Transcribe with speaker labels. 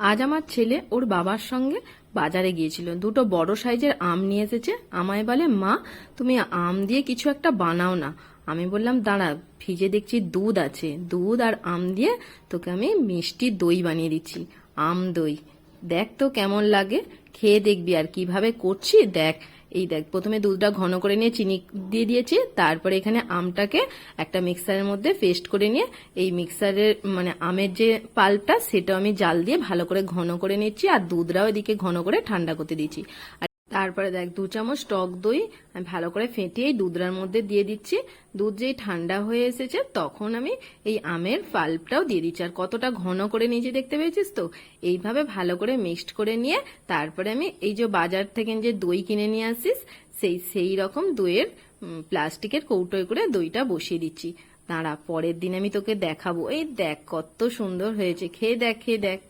Speaker 1: আজ আমার ছেলে ওর বাবার সঙ্গে বাজারে গিয়েছিল, দুটো বড় সাইজের আম নিয়ে এসেছে। আমায় বলে, মা তুমি আম দিয়ে কিছু একটা বানাও না। আমি বললাম, দাঁড়া, ফ্রিজে দেখছি দুধ আছে, দুধ আর আম দিয়ে তোকে আমি মিষ্টি দই বানিয়ে দিচ্ছি। আম দই, দেখ তো কেমন লাগে, খেয়ে দেখবি। আর কিভাবে করছি দেখ। এই দেখ, প্রথমে দুধটা ঘন করে নিয়ে চিনি দিয়ে দিয়েছি, তারপরে এখানে আমটাকে একটা মিক্সারের মধ্যে পেস্ট করে নিয়ে এই মিক্সারের মানে আমের যে পাল্পটা সেটা আমি জাল দিয়ে ভালো করে ঘন করে নিচ্ছি, আর দুধটাও এদিকে ঘন করে ঠান্ডা করতে দিচ্ছি। আর তারপরে দেখ 2 চামচ টক দই আমি ভালো করে ফেটিয়ে এই দুধটার মধ্যে দিয়ে দিচ্ছি। দুধ যেই ঠান্ডা হয়ে এসেছে তখন আমি এই আমের পাল্পটাও দিয়ে দিচ্ছি। আর কতটা ঘন করে নিয়েছি দেখতে পেয়েছিস তো। এইভাবে ভালো করে মিক্সড করে নিয়ে তারপরে আমি এই যে বাজার থেকে যে দই কিনে নিয়ে আসিস সেই রকম দইয়ের প্লাস্টিকের কৌটোয় করে দইটা বসিয়ে দিচ্ছি। দাঁড়া, পরের দিন আমি তোকে দেখাবো। এই দেখ কত সুন্দর হয়েছে, খেয়ে দেখ, খেয়ে দেখ।